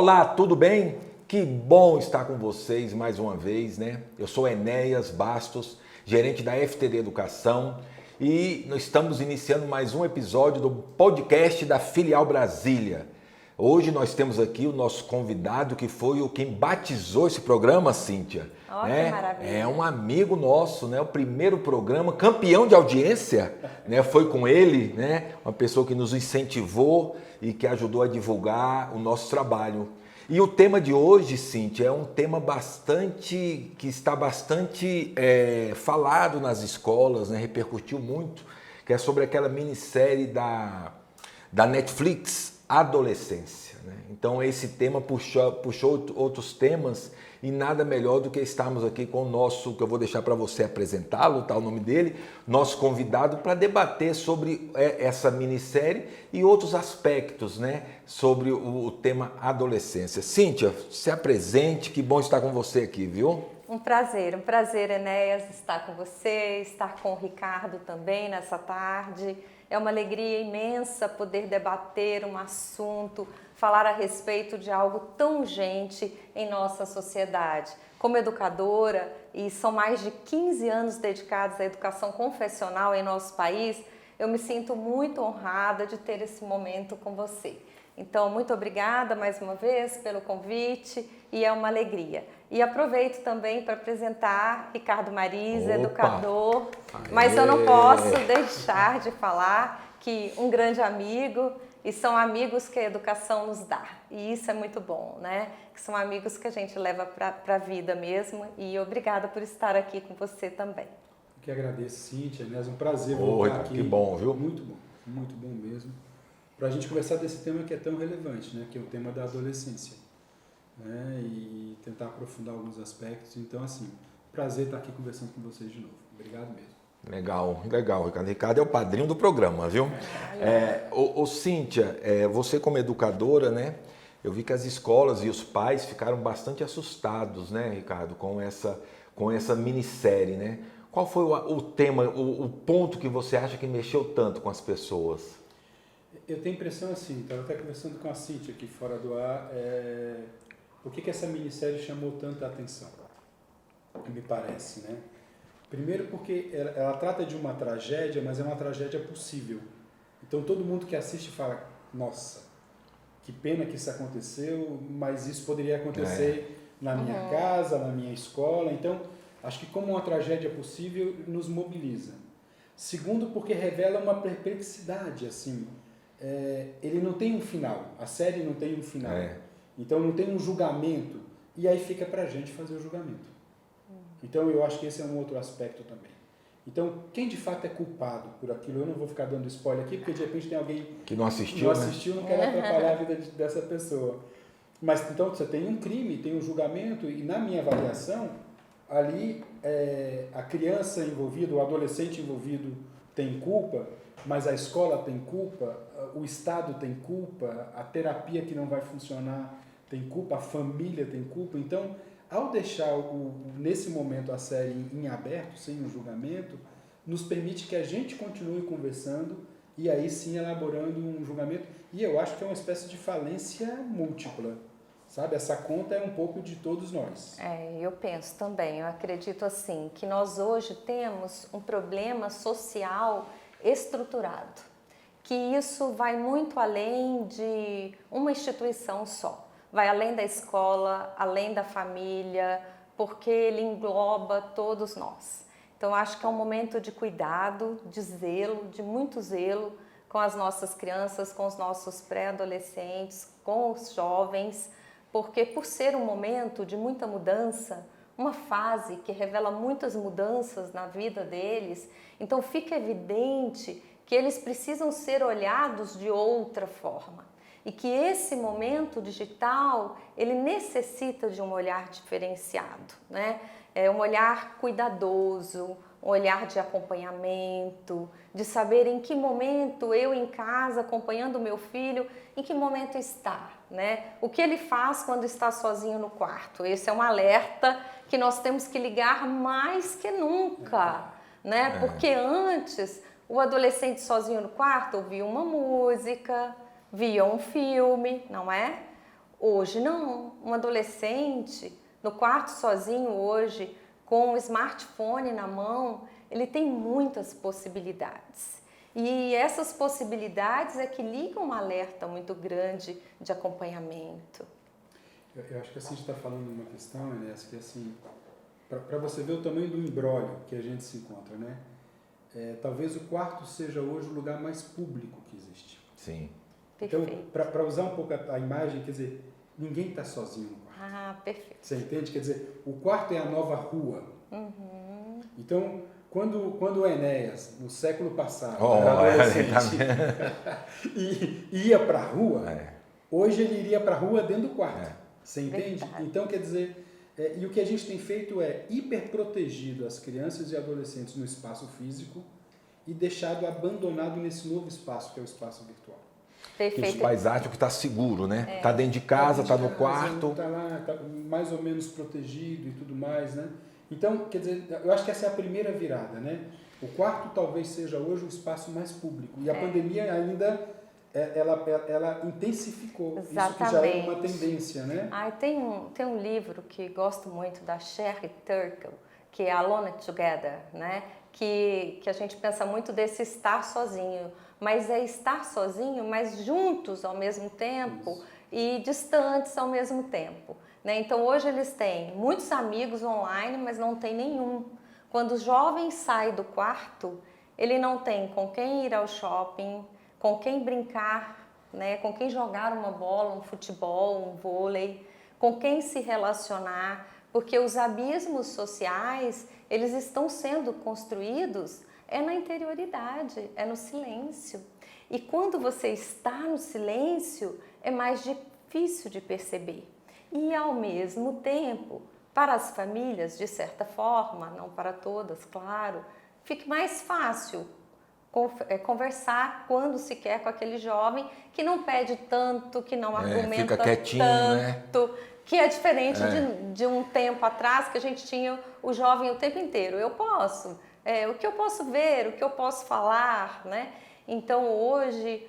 Olá, tudo bem? Que bom estar com vocês mais uma vez, né? Eu sou Enéas Bastos, gerente da FTD Educação, e nós estamos iniciando mais um episódio do podcast da Filial Brasília. Hoje nós temos aqui o nosso convidado, que foi quem batizou esse programa, Cíntia. Olha, né? que maravilha. É um amigo nosso, né? O primeiro programa, campeão de audiência, né? Foi com ele, né? Uma pessoa que nos incentivou e que ajudou a divulgar o nosso trabalho. E o tema de hoje, Cíntia, é um tema que está bastante falado nas escolas, né? Repercutiu muito, que é sobre aquela minissérie da Netflix, Adolescência. Né? Então esse tema puxou outros temas e nada melhor do que estarmos aqui com o nosso, que eu vou deixar para você apresentá-lo, tá o nome dele, nosso convidado, para debater sobre essa minissérie e outros aspectos, né, sobre o tema adolescência. Cíntia, se apresente, que bom estar com você aqui, viu? Um prazer, Enéas, estar com você, estar com o Ricardo também nessa tarde. É uma alegria imensa poder debater um assunto, falar a respeito de algo tão urgente em nossa sociedade. Como educadora, e são mais de 15 anos dedicados à educação confessional em nosso país, eu me sinto muito honrada de ter esse momento com você. Então, muito obrigada mais uma vez pelo convite e é uma alegria. E aproveito também para apresentar Ricardo Marisa, educador, mas eu não posso deixar de falar que um grande amigo, e são amigos que a educação nos dá. E isso é muito bom, né? Que são amigos que a gente leva para a vida mesmo. E obrigada por estar aqui com você também. Eu que agradeço, Cíntia. É um prazer voltar aqui. Que bom, viu? Muito bom mesmo. Para a gente conversar desse tema que é tão relevante, né? Que é o tema da adolescência. Né? E tentar aprofundar alguns aspectos. Então, assim, prazer estar aqui conversando com vocês de novo. Obrigado mesmo. Legal, Ricardo. Ricardo é o padrinho do programa, viu? Cíntia, você como educadora, né? Eu vi que as escolas e os pais ficaram bastante assustados, né, Ricardo, com essa minissérie, né? Qual foi o tema, o ponto que você acha que mexeu tanto com as pessoas? Eu tenho a impressão assim, estava até conversando com a Cíntia aqui fora do ar, por que essa minissérie chamou tanta atenção, me parece, né? Primeiro porque ela trata de uma tragédia, mas é uma tragédia possível. Então todo mundo que assiste fala, nossa, que pena que isso aconteceu, mas isso poderia acontecer na minha casa, na minha escola. Então, acho que como uma tragédia possível, nos mobiliza. Segundo, porque revela uma perplexidade, assim. Ele não tem um final, a série não tem um final. Então não tem um julgamento, e aí fica pra gente fazer o julgamento. Então eu acho que esse é um outro aspecto também. Então, quem de fato é culpado por aquilo? Eu não vou ficar dando spoiler aqui, porque de repente tem alguém que não assistiu, não quero atrapalhar a vida dessa pessoa. Mas então você tem um crime, tem um julgamento, e na minha avaliação, ali a criança envolvida, o adolescente envolvido tem culpa, mas a escola tem culpa, o Estado tem culpa, a terapia que não vai funcionar tem culpa, a família tem culpa. Então, ao deixar nesse momento a série em aberto, sem um julgamento, nos permite que a gente continue conversando e aí sim elaborando um julgamento. E eu acho que é uma espécie de falência múltipla, sabe? Essa conta é um pouco de todos nós. Eu penso também, eu acredito assim, que nós hoje temos um problema social estruturado, que isso vai muito além de uma instituição só. Vai além da escola, além da família, porque ele engloba todos nós. Então, acho que é um momento de cuidado, de zelo, de muito zelo com as nossas crianças, com os nossos pré-adolescentes, com os jovens, porque por ser um momento de muita mudança, uma fase que revela muitas mudanças na vida deles, então fica evidente que eles precisam ser olhados de outra forma. E que esse momento digital, ele necessita de um olhar diferenciado, né? Um olhar cuidadoso, um olhar de acompanhamento, de saber em que momento eu em casa, acompanhando o meu filho, em que momento está, né? O que ele faz quando está sozinho no quarto. Esse é um alerta que nós temos que ligar mais que nunca, né? Porque antes, o adolescente sozinho no quarto ouvia uma música, via um filme, não é? Hoje não, um adolescente no quarto sozinho hoje, com o smartphone na mão, ele tem muitas possibilidades. E essas possibilidades é que ligam um alerta muito grande de acompanhamento. Eu acho que assim, a gente está falando de uma questão, Enéas, que assim, para você ver o tamanho do imbróglio que a gente se encontra, né? Talvez o quarto seja hoje o lugar mais público que existe. Sim. Então, Perfeito. para usar um pouco a imagem, quer dizer, ninguém está sozinho no quarto. Ah, perfeito. Você entende? Quer dizer, o quarto é a nova rua. Uhum. Então, quando o Enéas, no século passado, Olha, era adolescente, e ia para a rua, hoje ele iria para a rua dentro do quarto. Você entende? Verdade. Então, quer dizer, e o que a gente tem feito é hiperprotegido as crianças e adolescentes no espaço físico e deixado abandonado nesse novo espaço, que é o espaço virtual. Que os Perfeito. pais acham que está seguro, né? Está dentro de casa, está no quarto. Está lá, está mais ou menos protegido e tudo mais, né? Então, quer dizer, eu acho que essa é a primeira virada, né? O quarto talvez seja hoje o espaço mais público. E a pandemia ainda, ela intensificou. Exatamente. Isso que já é uma tendência, né? Tem um livro que gosto muito da Sherry Turkle, que é Alone Together, né? Que a gente pensa muito desse estar sozinho, mas é estar sozinho, mas juntos ao mesmo tempo. Isso. E distantes ao mesmo tempo. Né? Então hoje eles têm muitos amigos online, mas não tem nenhum. Quando o jovem sai do quarto, ele não tem com quem ir ao shopping, com quem brincar, né? Com quem jogar uma bola, um futebol, um vôlei, com quem se relacionar, porque os abismos sociais, eles estão sendo construídos na interioridade, no silêncio. E quando você está no silêncio, é mais difícil de perceber. E, ao mesmo tempo, para as famílias, de certa forma, não para todas, claro, fica mais fácil conversar quando se quer com aquele jovem que não pede tanto, que não argumenta fica quietinho, tanto, né? Que é diferente de um tempo atrás que a gente tinha o jovem o tempo inteiro. Eu posso, o que eu posso ver, o que eu posso falar, né? Então, hoje,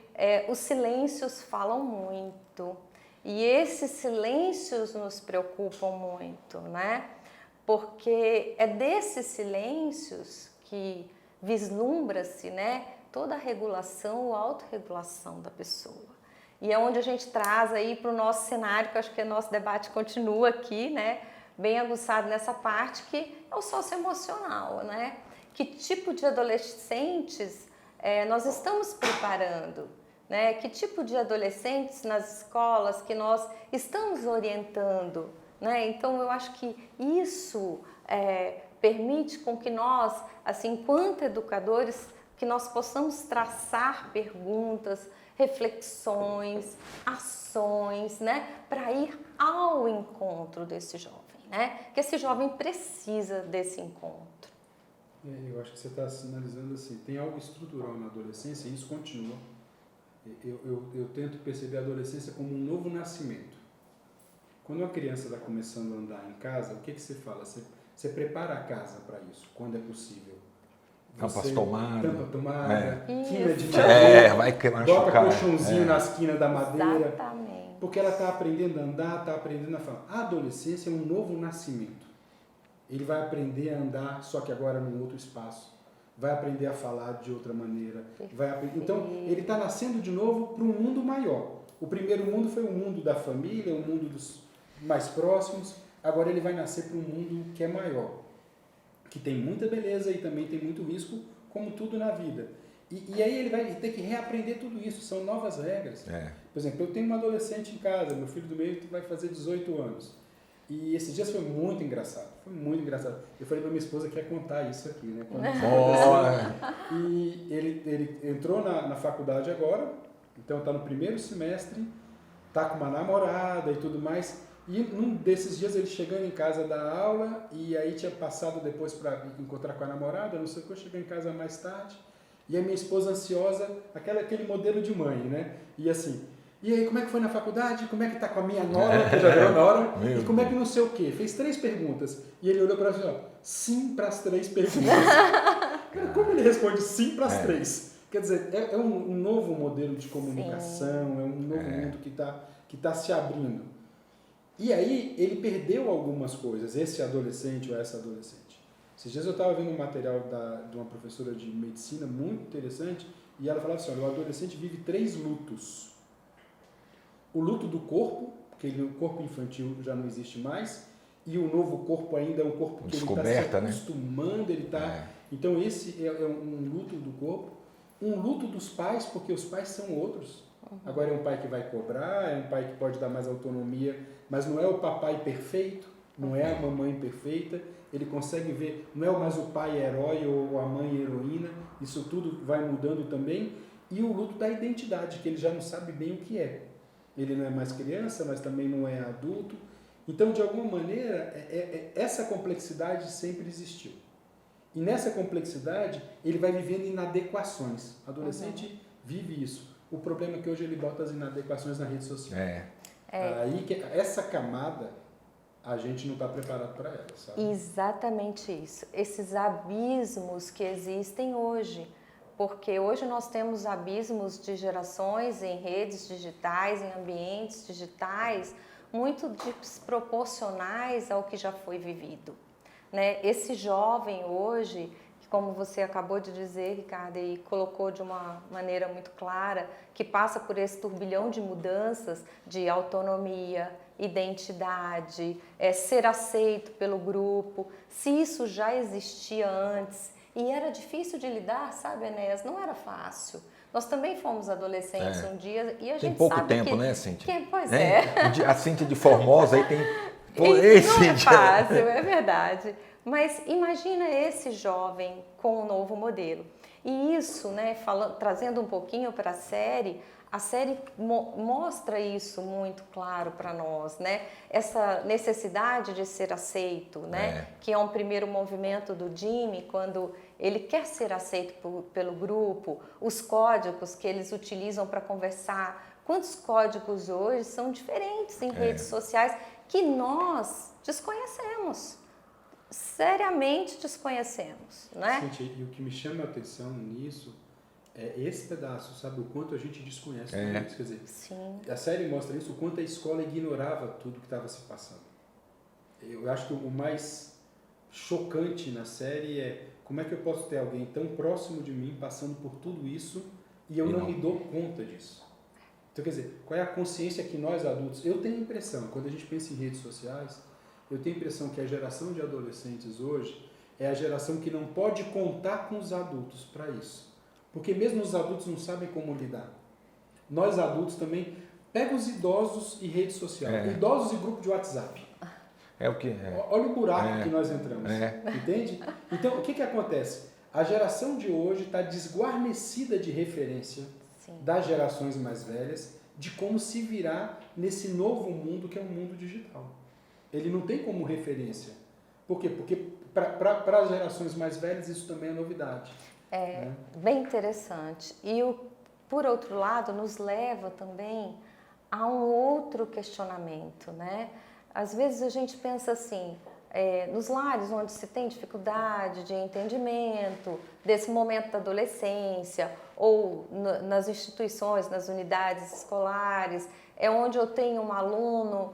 os silêncios falam muito. E esses silêncios nos preocupam muito, né? Porque é desses silêncios que vislumbra-se, né, toda a regulação ou autorregulação da pessoa. E é onde a gente traz aí para o nosso cenário, que eu acho que o nosso debate continua aqui, né, bem aguçado nessa parte, que é o socioemocional, né? Que tipo de adolescentes nós estamos preparando? Né? Que tipo de adolescentes nas escolas que nós estamos orientando? Né? Então, eu acho que isso permite com que nós, assim, enquanto educadores, que nós possamos traçar perguntas, reflexões, ações, né? Para ir ao encontro desse jovem, né? Que esse jovem precisa desse encontro. Eu acho que você está sinalizando assim, tem algo estrutural na adolescência e isso continua. Eu tento perceber a adolescência como um novo nascimento. Quando uma criança está começando a andar em casa, o que você fala? Você prepara a casa para isso, quando é possível. Tampa as tomadas. Tampa a tomada, quina de madeira, bota colchãozinho na esquina da madeira. Exatamente. Porque ela está aprendendo a andar, está aprendendo a falar. A adolescência é um novo nascimento. Ele vai aprender a andar, só que agora num outro espaço. Vai aprender a falar de outra maneira. Então, ele está nascendo de novo para um mundo maior. O primeiro mundo foi o mundo da família, o mundo dos mais próximos. Agora ele vai nascer para um mundo que é maior, que tem muita beleza e também tem muito risco, como tudo na vida. E aí ele vai ter que reaprender tudo isso, são novas regras. Por exemplo, eu tenho uma adolescente em casa, meu filho do meio vai fazer 18 anos. E esses dias foi muito engraçado, Eu falei para minha esposa que ia contar isso aqui, né? E ele entrou na faculdade agora, então está no primeiro semestre, está com uma namorada e tudo mais. E num desses dias ele chegando em casa da aula, e aí tinha passado depois para encontrar com a namorada, não sei o que, eu cheguei em casa mais tarde, e a minha esposa ansiosa, aquele modelo de mãe, né? E assim... E aí, como é que foi na faculdade? Como é que tá com a minha nora? Que já virou nora. E como é que não sei o quê? Fez 3 perguntas. E ele olhou para ela e falou, sim para as 3 perguntas. Cara, como ele responde sim para as 3? Quer dizer, é um novo modelo de comunicação, é um novo mundo que tá se abrindo. E aí ele perdeu algumas coisas, esse adolescente ou essa adolescente. Esses dias eu estava vendo um material de uma professora de medicina muito interessante, e ela falava assim, olha, o adolescente vive 3 lutos. O luto do corpo, porque o corpo infantil já não existe mais, e o novo corpo ainda é um corpo que ele está se acostumando, ele está... Então esse é um luto do corpo. Um luto dos pais, porque os pais são outros. Agora é um pai que vai cobrar, é um pai que pode dar mais autonomia, mas não é o papai perfeito, não é a mamãe perfeita, ele consegue ver, não é mais o pai herói ou a mãe heroína, isso tudo vai mudando também. E o luto da identidade, que ele já não sabe bem o que é. Ele não é mais criança, mas também não é adulto. Então, de alguma maneira, essa complexidade sempre existiu. E nessa complexidade, ele vai vivendo inadequações. O adolescente vive isso. O problema é que hoje ele bota as inadequações na rede social. Aí, essa camada, a gente não está preparado para ela, sabe? Exatamente isso. Esses abismos que existem hoje. Porque hoje nós temos abismos de gerações em redes digitais, em ambientes digitais, muito desproporcionais ao que já foi vivido. Né? Esse jovem hoje, como você acabou de dizer, Ricardo, e colocou de uma maneira muito clara, que passa por esse turbilhão de mudanças de autonomia, identidade, ser aceito pelo grupo, se isso já existia antes e era difícil de lidar, sabe, Enéas? Não era fácil. Nós também fomos adolescentes um dia e a gente tem pouco sabe tempo, que, né, Cíntia? Pois é. A Cíntia de Formosa aí tem... Não é fácil, é verdade. Mas imagina esse jovem com um novo modelo. E isso, né, trazendo um pouquinho para a série mostra isso muito claro para nós, né? Essa necessidade de ser aceito, né? Que é um primeiro movimento do Jimmy, quando ele quer ser aceito pelo grupo, os códigos que eles utilizam para conversar. Quantos códigos hoje são diferentes em redes sociais que nós desconhecemos, seriamente desconhecemos, né? Gente, e o que me chama a atenção nisso é esse pedaço, sabe? O quanto a gente desconhece tudo isso. Quer dizer, a série mostra isso, o quanto a escola ignorava tudo que estava se passando. Eu acho que o mais chocante na série é como é que eu posso ter alguém tão próximo de mim passando por tudo isso e eu não me dou conta disso. Então, quer dizer, qual é a consciência que nós adultos... Eu tenho a impressão, quando a gente pensa em redes sociais, eu tenho a impressão que a geração de adolescentes hoje é a geração que não pode contar com os adultos para isso. Porque mesmo os adultos não sabem como lidar. Nós adultos também... Pega os idosos e rede social. Idosos e grupo de WhatsApp. Olha o buraco que nós entramos. Entende? Então, o que acontece? A geração de hoje está desguarnecida de referência das gerações mais velhas, de como se virar nesse novo mundo que é um mundo digital. Ele não tem como referência. Por quê? Porque para as gerações mais velhas isso também é novidade. Bem interessante. E, por outro lado, nos leva também a um outro questionamento, né? Às vezes a gente pensa assim, nos lares onde se tem dificuldade de entendimento, desse momento da adolescência, ou nas instituições, nas unidades escolares, é onde eu tenho um aluno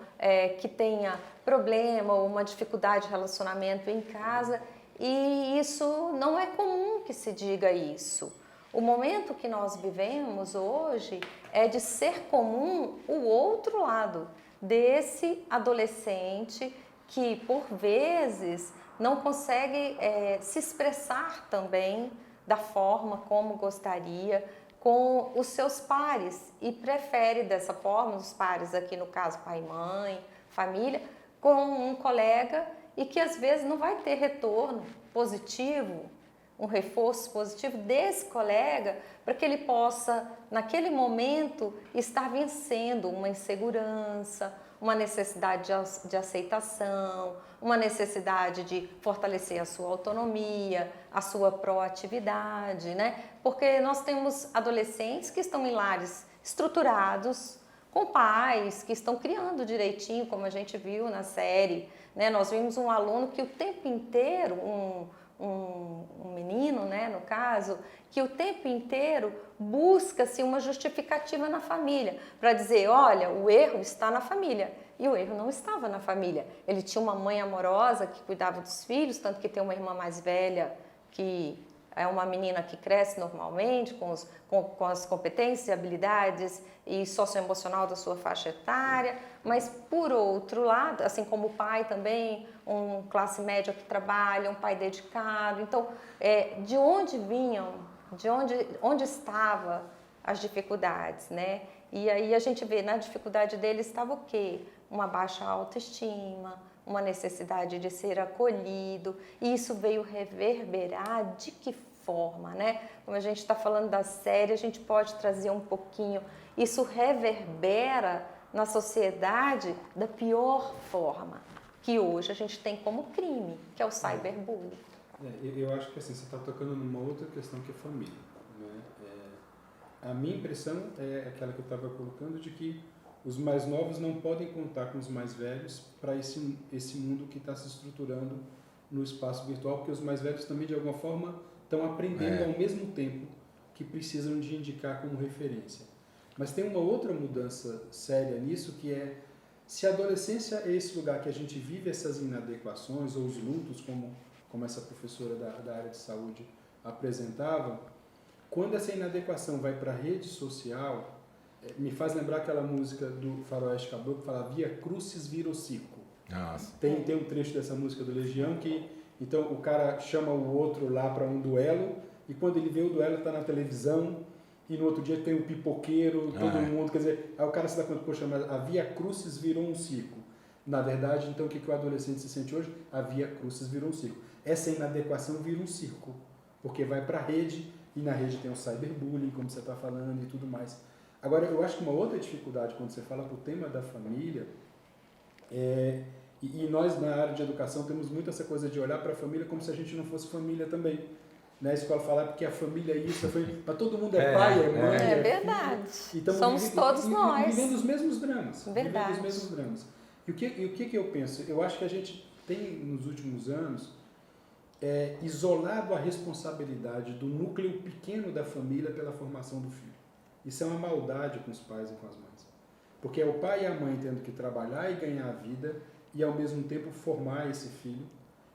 que tenha problema ou uma dificuldade de relacionamento em casa, e isso não é comum que se diga isso. O momento que nós vivemos hoje é de ser comum o outro lado desse adolescente que, por vezes, não consegue se expressar também da forma como gostaria com os seus pares e prefere dessa forma, os pares aqui no caso pai e mãe, família, com um colega e que às vezes não vai ter retorno positivo, um reforço positivo desse colega para que ele possa, naquele momento, estar vencendo uma insegurança, uma necessidade de aceitação, uma necessidade de fortalecer a sua autonomia, a sua proatividade, né? Porque nós temos adolescentes que estão em lares estruturados, com pais que estão criando direitinho, como a gente viu na série, né? Nós vimos um aluno que o tempo inteiro, um menino, né, no caso, que o tempo inteiro busca-se uma justificativa na família para dizer, olha, o erro está na família. E o erro não estava na família. Ele tinha uma mãe amorosa que cuidava dos filhos, tanto que tem uma irmã mais velha que é uma menina que cresce normalmente, com as competências e habilidades e socioemocional da sua faixa etária, mas por outro lado, assim como o pai também, um classe média que trabalha, um pai dedicado. Então, de onde vinham, onde estavam as dificuldades, né? E aí a gente vê, na dificuldade dele estava o quê? Uma baixa autoestima, uma necessidade de ser acolhido, e isso veio reverberar de que forma, né? Como a gente está falando da série, a gente pode trazer um pouquinho, isso reverbera na sociedade da pior forma, que hoje a gente tem como crime, que é o cyberbullying. Eu acho que assim, você está tocando numa outra questão que é família, né? A minha impressão é aquela que eu estava colocando, de que os mais novos não podem contar com os mais velhos para esse mundo que está se estruturando no espaço virtual, porque os mais velhos também, de alguma forma, estão aprendendo ao mesmo tempo que precisam de indicar como referência. Mas tem uma outra mudança séria nisso, que é, se a adolescência é esse lugar que a gente vive essas inadequações ou os lutos, como essa professora da área de saúde apresentava, quando essa inadequação vai para a rede social, me faz lembrar aquela música do Faroeste Caboclo que fala Via Crucis vira o circo. Nossa. Tem um trecho dessa música do Legião que, então, o cara chama o outro lá para um duelo, e quando ele vê o duelo está na televisão, e no outro dia tem o pipoqueiro, todo mundo, quer dizer, aí o cara se dá conta, poxa, mas a Via Crucis virou um circo. Na verdade, então, o que o adolescente se sente hoje? A Via Crucis virou um circo. Essa inadequação vira um circo, porque vai para a rede, e na rede tem o cyberbullying, como você está falando, e tudo mais. Agora, eu acho que uma outra dificuldade, quando você fala do tema da família, e nós na área de educação temos muito essa coisa de olhar para a família como se a gente não fosse família também. Na escola falar porque a família é isso, mas todo mundo é pai, é mãe, é verdade. Filho, somos todos nós. Vivendo os mesmos dramas. Verdade. Vivendo os mesmos dramas. E o que eu penso? Eu acho que a gente tem, nos últimos anos, isolado a responsabilidade do núcleo pequeno da família pela formação do filho. Isso é uma maldade com os pais e com as mães. Porque é o pai e a mãe tendo que trabalhar e ganhar a vida e, ao mesmo tempo, formar esse filho.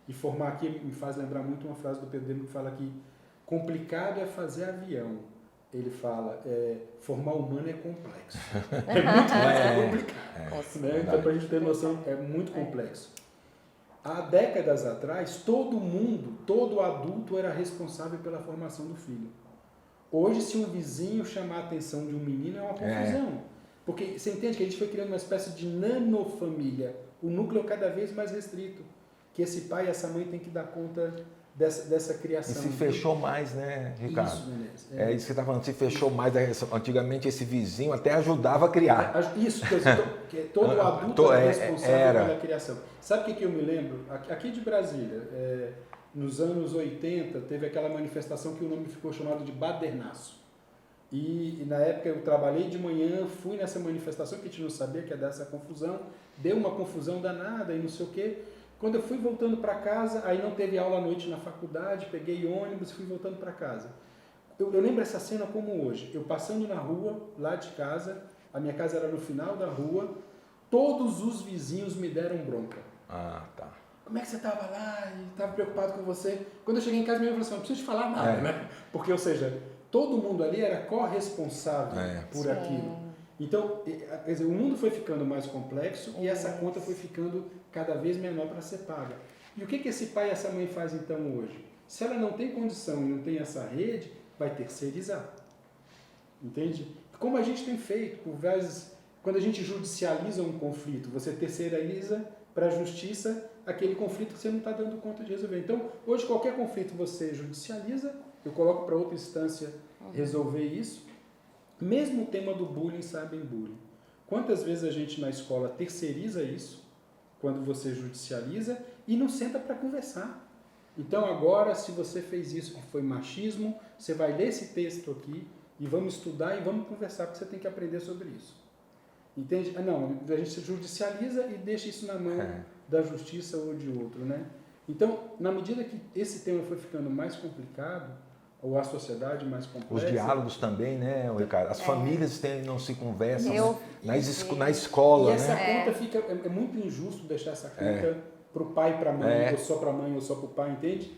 E formar aqui me faz lembrar muito uma frase do Pedro que fala que complicado é fazer avião. Ele fala, formar humano é complexo. É muito mais complicado. Né? Então, para a gente ter noção, é muito complexo. Há décadas atrás, todo adulto era responsável pela formação do filho. Hoje, se um vizinho chamar a atenção de um menino, é uma confusão. Porque você entende que a gente foi criando uma espécie de nanofamília, o núcleo cada vez mais restrito, que esse pai e essa mãe têm que dar conta dessa criação. E se fechou mais, né, Ricardo? Isso, Menezes. Isso que você está falando, se fechou mais. Antigamente esse vizinho até ajudava a criar. Isso, que todo adulto era responsável pela criação. Sabe o que eu me lembro? Aqui de Brasília, nos anos 80, teve aquela manifestação que o nome ficou chamado de Badernaço. E na época eu trabalhei de manhã, fui nessa manifestação, que a gente não sabia que ia dar essa confusão, deu uma confusão danada e não sei o quê. Quando eu fui voltando para casa, aí não teve aula à noite na faculdade, peguei ônibus e fui voltando para casa. Eu lembro essa cena como hoje, eu passando na rua, lá de casa, a minha casa era no final da rua, todos os vizinhos me deram bronca. Ah, tá. Como é que você estava lá e estava preocupado com você? Quando eu cheguei em casa, minha mãe falou assim, não preciso te falar nada, né? Porque, ou seja, todo mundo ali era corresponsável por aquilo. Então, quer dizer, o mundo foi ficando mais complexo e essa conta foi ficando cada vez menor para ser paga. E o que esse pai e essa mãe fazem então hoje? Se ela não tem condição e não tem essa rede, vai terceirizar. Entende? Como a gente tem feito, por vezes, quando a gente judicializa um conflito, você terceiriza para a justiça aquele conflito que você não está dando conta de resolver. Então, hoje, qualquer conflito você judicializa, eu coloco para outra instância resolver isso. Mesmo o tema do bullying, cyberbullying. Quantas vezes a gente na escola terceiriza isso, quando você judicializa, e não senta para conversar. Então agora, se você fez isso que foi machismo, você vai ler esse texto aqui, e vamos estudar e vamos conversar, porque você tem que aprender sobre isso. Entende? Não, a gente judicializa e deixa isso na mão da justiça ou de outro, né? Então, na medida que esse tema foi ficando mais complicado, ou a sociedade mais complexa... Os diálogos também, né, Ricardo? As famílias não se conversam na E escola, essa né? conta fica... É muito injusto deixar essa conta para o pai e para a mãe, ou só para a mãe, ou só para o pai, entende?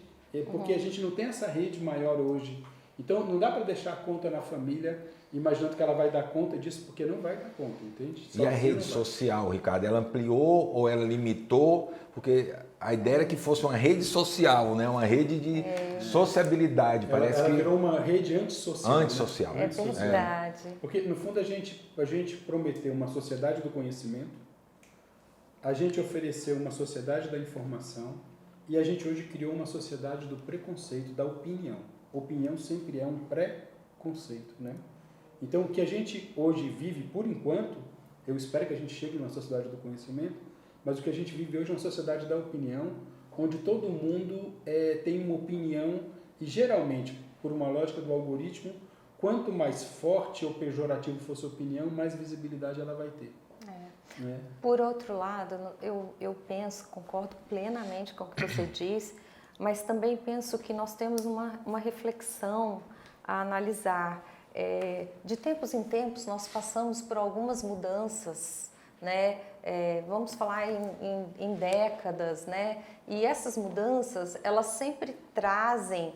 Porque a gente não tem essa rede maior hoje. Então, não dá para deixar a conta na família, imaginando que ela vai dar conta disso, porque não vai dar conta, entende? E a rede social, Ricardo, ela ampliou ou ela limitou? Porque a ideia era que fosse uma rede social, né? Uma rede de sociabilidade. Parece ela que virou uma rede antissocial. antissocial. É verdade. Porque, no fundo, a gente prometeu uma sociedade do conhecimento, a gente ofereceu uma sociedade da informação e a gente hoje criou uma sociedade do preconceito, da opinião. Opinião sempre é um pré-conceito, né? Então, o que a gente hoje vive, por enquanto, eu espero que a gente chegue numa sociedade do conhecimento, mas o que a gente vive hoje é uma sociedade da opinião, onde todo mundo tem uma opinião e, geralmente, por uma lógica do algoritmo, quanto mais forte ou pejorativo for sua opinião, mais visibilidade ela vai ter. Né? Por outro lado, eu penso, concordo plenamente com o que você diz, mas também penso que nós temos uma reflexão a analisar. De tempos em tempos, nós passamos por algumas mudanças, né? Vamos falar em décadas, né? E essas mudanças, elas sempre trazem,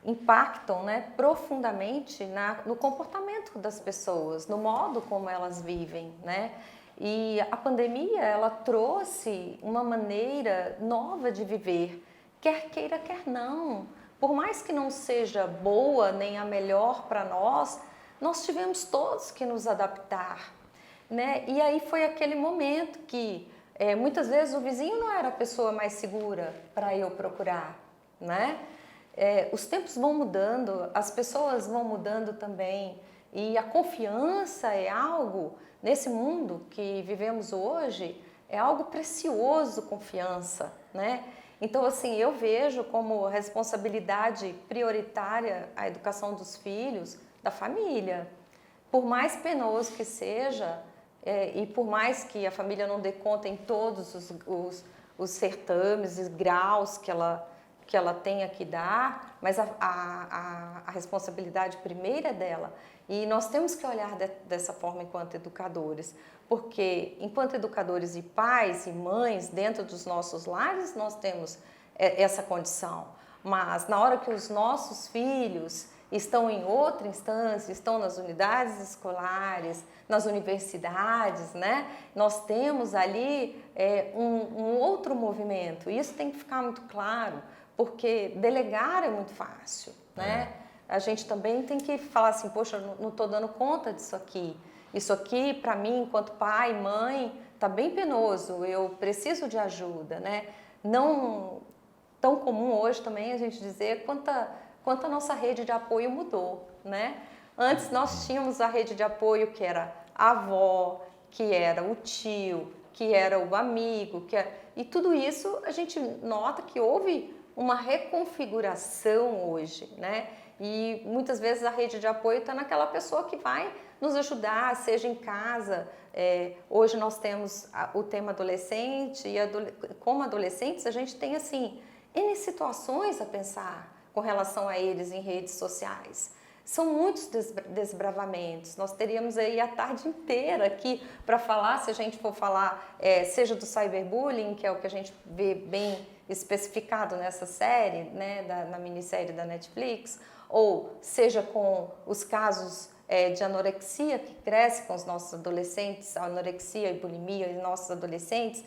impactam, né, profundamente no comportamento das pessoas, no modo como elas vivem, né? E a pandemia, ela trouxe uma maneira nova de viver, quer queira, quer não. Por mais que não seja boa nem a melhor para nós tivemos todos que nos adaptar, né? E aí foi aquele momento que muitas vezes o vizinho não era a pessoa mais segura para eu procurar, né? Os tempos vão mudando, as pessoas vão mudando também, e a confiança é algo, nesse mundo que vivemos hoje, é algo precioso, confiança, né? Então, assim, eu vejo como responsabilidade prioritária a educação dos filhos, da família. Por mais penoso que seja, e por mais que a família não dê conta em todos os certames e graus que ela tenha que dar, mas a responsabilidade primeira é dela. E nós temos que olhar dessa forma enquanto educadores, porque enquanto educadores e pais e mães dentro dos nossos lares nós temos essa condição, mas na hora que os nossos filhos estão em outra instância, estão nas unidades escolares, nas universidades, né? Nós temos ali um outro movimento, e isso tem que ficar muito claro, porque delegar é muito fácil, né? A gente também tem que falar assim, poxa, não estou dando conta disso aqui. Isso aqui, para mim, enquanto pai e mãe, está bem penoso, eu preciso de ajuda, né? Não tão comum hoje também a gente dizer quanto a nossa rede de apoio mudou, né? Antes nós tínhamos a rede de apoio que era a avó, que era o tio, que era o amigo, e tudo isso a gente nota que houve uma reconfiguração hoje, né? E muitas vezes a rede de apoio está naquela pessoa que vai nos ajudar, seja em casa. Hoje nós temos o tema adolescente e como adolescentes a gente tem assim N situações a pensar com relação a eles em redes sociais. São muitos desbravamentos. Nós teríamos aí a tarde inteira aqui para falar, se a gente for falar, seja do cyberbullying, que é o que a gente vê bem especificado nessa série, né, na minissérie da Netflix, ou seja com os casos de anorexia que cresce com os nossos adolescentes, anorexia e bulimia em nossos adolescentes,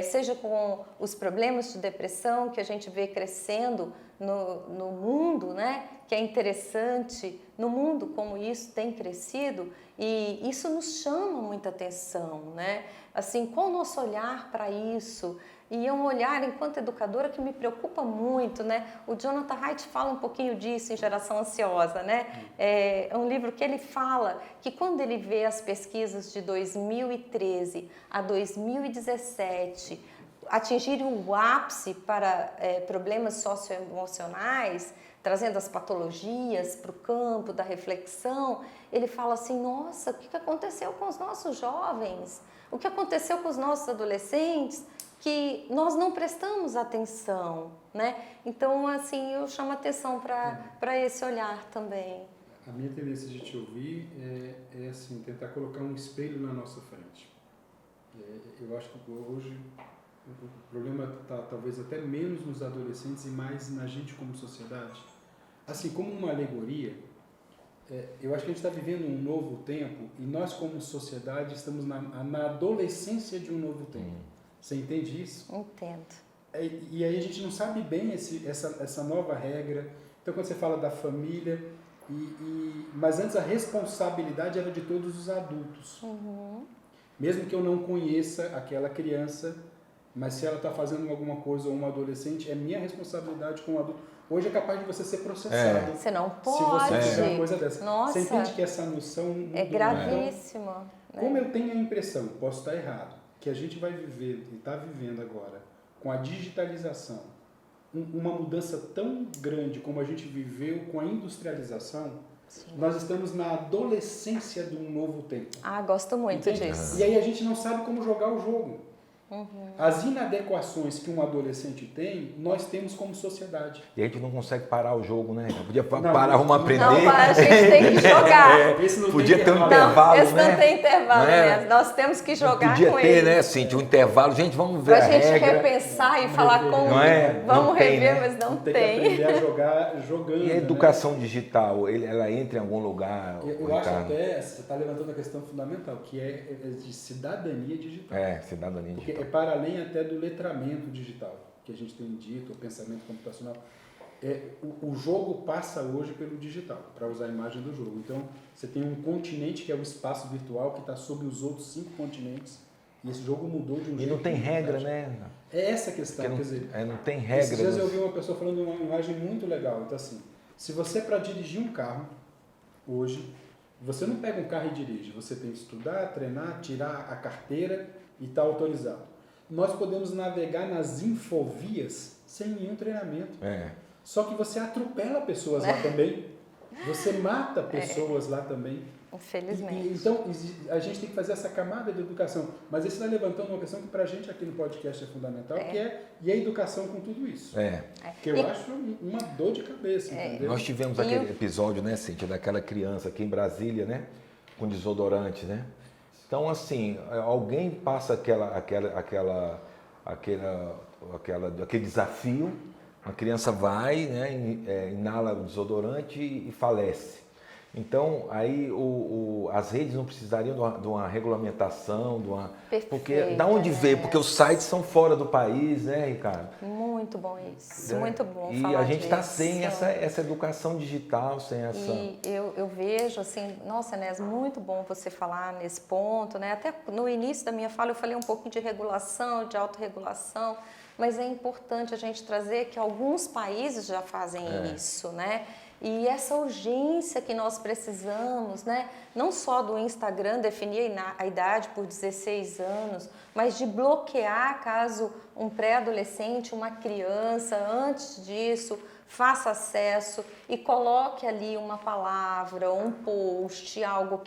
seja com os problemas de depressão que a gente vê crescendo no mundo, né? Que é interessante no mundo como isso tem crescido, e isso nos chama muita atenção, né? Assim, qual o nosso olhar para isso? E é um olhar, enquanto educadora, que me preocupa muito, né? O Jonathan Haidt fala um pouquinho disso em Geração Ansiosa, né? É um livro que ele fala que quando ele vê as pesquisas de 2013 a 2017 atingirem o ápice para problemas socioemocionais, trazendo as patologias para o campo da reflexão, ele fala assim, nossa, o que aconteceu com os nossos jovens? O que aconteceu com os nossos adolescentes? que nós não prestamos atenção, né? Então, assim, eu chamo atenção para esse olhar também. A minha tendência de te ouvir é assim, tentar colocar um espelho na nossa frente. Eu acho que hoje o problema está talvez até menos nos adolescentes e mais na gente como sociedade. Assim, como uma alegoria, eu acho que a gente está vivendo um novo tempo e nós como sociedade estamos na adolescência de um novo tempo. Você entende isso? Entendo. E aí a gente não sabe bem essa nova regra. Então quando você fala da família, mas antes a responsabilidade era de todos os adultos. Mesmo que eu não conheça aquela criança, mas se ela está fazendo alguma coisa ou um adolescente, é minha responsabilidade como adulto. Hoje é capaz de você ser processado. Você não pode. Se você fizer uma coisa dessa. Nossa, você entende que essa noção mudou? é gravíssima. Então, como eu tenho a impressão, posso estar errado, que a gente vai viver e está vivendo agora com a digitalização, uma mudança tão grande como a gente viveu com a industrialização, sim, nós estamos na adolescência de um novo tempo. Gosto muito disso. E aí a gente não sabe como jogar o jogo. As inadequações que um adolescente tem, nós temos como sociedade. E a gente não consegue parar o jogo, né? Podia parar, vamos aprender. Não, a gente tem que jogar. Podia ter um intervalo, esse né? não tem intervalo, né? Nós temos que jogar podia com ter, ele. né, Cíntia, um intervalo. Gente, vamos ver pra a gente regra. repensar e falar como... Não Vamos tem, rever, né? mas não tem. tem. Tem que aprender a jogar jogando. E a educação digital, ela entra em algum lugar? Eu acho até, você está levantando a questão fundamental, que é de cidadania digital. Cidadania digital. Porque é para além até do letramento digital, que a gente tem dito, o pensamento computacional. O jogo passa hoje pelo digital, para usar a imagem do jogo. Então, você tem um continente que é o espaço virtual, que está sobre os outros 5 continentes, e esse jogo mudou de um jeito... E não tem regra, né? É essa a questão, quer dizer... não tem regra. Esses dias eu ouvi uma pessoa falando uma imagem muito legal. Então, assim, se você, para dirigir um carro, hoje, você não pega um carro e dirige, você tem que estudar, treinar, tirar a carteira e está autorizado. Nós podemos navegar nas infovias sem nenhum treinamento. Só que você atropela pessoas lá também. Você mata pessoas lá também. Infelizmente. Então, a gente tem que fazer essa camada de educação. Mas isso está levantando uma questão que para a gente aqui no podcast é fundamental, que é e a educação com tudo isso. Que eu acho uma dor de cabeça, entendeu? Nós tivemos aquele episódio, né, Cíntia, daquela criança aqui em Brasília, né, com desodorante, né? Então, assim, alguém passa aquele desafio, a criança vai, né, inala o desodorante e falece. Então, aí as redes não precisariam de uma regulamentação, Perfeito, porque da onde veio? Porque os sites são fora do país, né, Ricardo? Muito bom isso, muito bom e falar a gente está disso. sem essa educação digital, sem essa... E eu vejo, assim, nossa, Enéas, muito bom você falar nesse ponto, né? Até no início da minha fala eu falei um pouquinho de regulação, de autorregulação, mas é importante a gente trazer que alguns países já fazem isso, né? E essa urgência que nós precisamos, né? Não só do Instagram definir a idade por 16 anos, mas de bloquear caso um pré-adolescente, uma criança, antes disso, faça acesso e coloque ali uma palavra, um post, algo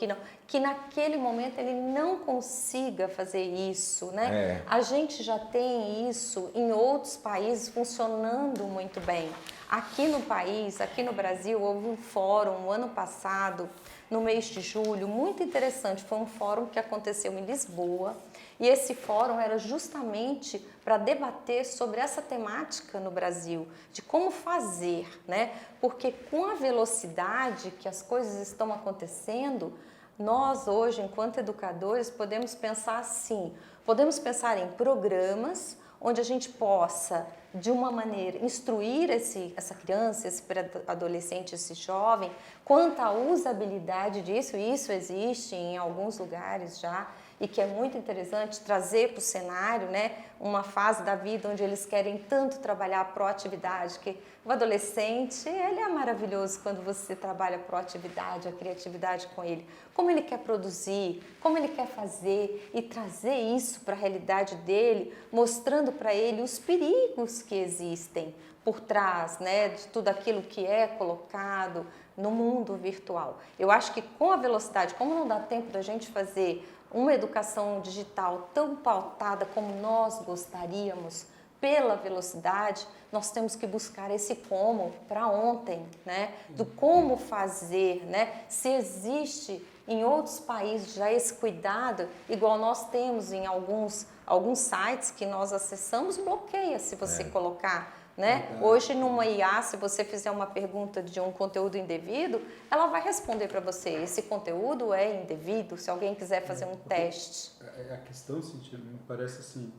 que naquele momento ele não consiga fazer isso, né? A gente já tem isso em outros países funcionando muito bem. Aqui no país, aqui no Brasil, houve um fórum no ano passado, no mês de julho, muito interessante. Foi um fórum que aconteceu em Lisboa e esse fórum era justamente para debater sobre essa temática no Brasil, de como fazer, né? Porque com a velocidade que as coisas estão acontecendo, nós hoje, enquanto educadores, podemos pensar assim, podemos pensar em programas onde a gente possa, de uma maneira, instruir essa criança, esse adolescente, esse jovem, quanto à usabilidade disso, e isso existe em alguns lugares já, e que é muito interessante trazer para o cenário, né, uma fase da vida onde eles querem tanto trabalhar a proatividade, que o adolescente, ele é maravilhoso quando você trabalha a proatividade, a criatividade com ele, como ele quer produzir, como ele quer fazer e trazer isso para a realidade dele, mostrando para ele os perigos que existem por trás, né, de tudo aquilo que é colocado no mundo virtual. Eu acho que com a velocidade, como não dá tempo da gente fazer uma educação digital tão pautada como nós gostaríamos, pela velocidade, nós temos que buscar esse como para ontem, né? Do como fazer, né? Se existe em outros países já esse cuidado, igual nós temos em alguns sites que nós acessamos, bloqueia se você colocar, né? Hoje numa IA, se você fizer uma pergunta de um conteúdo indevido, ela vai responder para você, esse conteúdo é indevido, se alguém quiser fazer um teste. A questão, Cintia, me parece assim,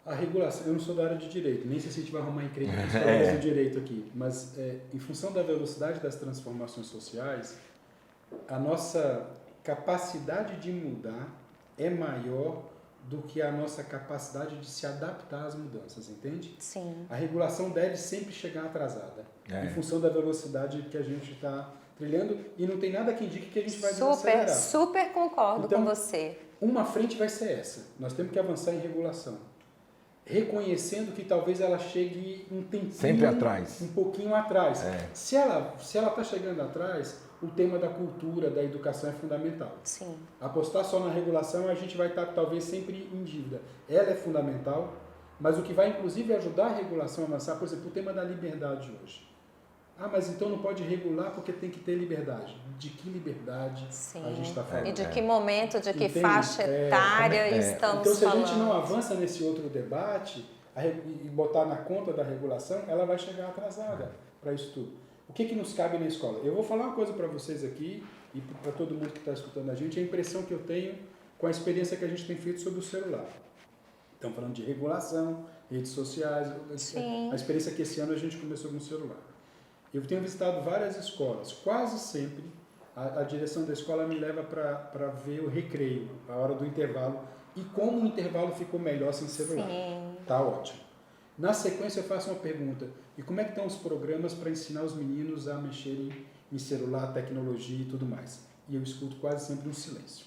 a regulação, eu não sou da área de direito, nem sei se a gente vai arrumar encrenca com histórias do direito aqui, mas em função da velocidade das transformações sociais, a nossa capacidade de mudar é maior do que a nossa capacidade de se adaptar às mudanças, entende? Sim. A regulação deve sempre chegar atrasada, em função da velocidade que a gente está trilhando, e não tem nada que indique que a gente vai desacelerar. Super concordo com você. Uma frente vai ser essa, nós temos que avançar em regulação. Reconhecendo que talvez ela chegue um tempinho, sempre atrás, um pouquinho atrás. Se ela está chegando atrás, o tema da cultura, da educação é fundamental. Sim. Apostar só na regulação, a gente vai estar talvez sempre em dívida. Ela é fundamental, mas o que vai inclusive ajudar a regulação a avançar, por exemplo, o tema da liberdade hoje. Ah, mas então não pode regular porque tem que ter liberdade. De que liberdade a gente está falando? E de que momento, de que faixa etária estamos então, se falando? a gente não avança nesse outro debate e botar na conta da regulação, ela vai chegar atrasada para isso tudo. O que nos cabe na escola? Eu vou falar uma coisa para vocês aqui e para todo mundo que está escutando a gente, a impressão que eu tenho com a experiência que a gente tem feito sobre o celular. Estamos falando de regulação, redes sociais, a experiência que esse ano a gente começou com o celular. Eu tenho visitado várias escolas, quase sempre a direção da escola me leva para ver o recreio, a hora do intervalo, e como o intervalo ficou melhor sem celular. Tá ótimo. Na sequência eu faço uma pergunta, e como é que estão os programas para ensinar os meninos a mexerem em celular, tecnologia e tudo mais? E eu escuto quase sempre um silêncio.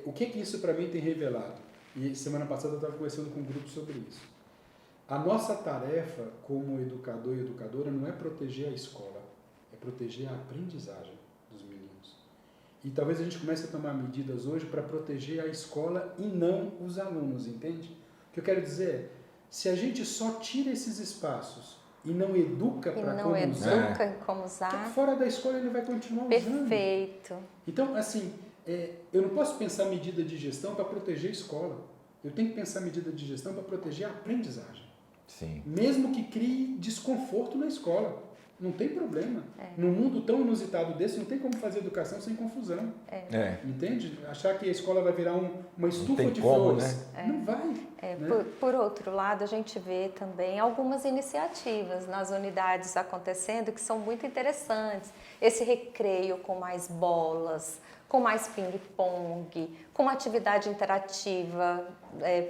O que isso para mim tem revelado? E semana passada eu estava conversando com um grupo sobre isso. A nossa tarefa como educador e educadora não é proteger a escola, é proteger a aprendizagem dos meninos. E talvez a gente comece a tomar medidas hoje para proteger a escola e não os alunos, entende? O que eu quero dizer é, se a gente só tira esses espaços e não educa para como usar, fora da escola ele vai continuar usando. Perfeito. Então, assim, eu não posso pensar medida de gestão para proteger a escola. Eu tenho que pensar medida de gestão para proteger a aprendizagem. Sim. Mesmo que crie desconforto na escola. Não tem problema. Num mundo tão inusitado desse, não tem como fazer educação sem confusão. Entende? Achar que a escola vai virar uma estufa de flores. Né? Não vai. Né? Por outro lado, a gente vê também algumas iniciativas nas unidades acontecendo que são muito interessantes. Esse recreio com mais bolas, com mais ping-pong, com uma atividade interativa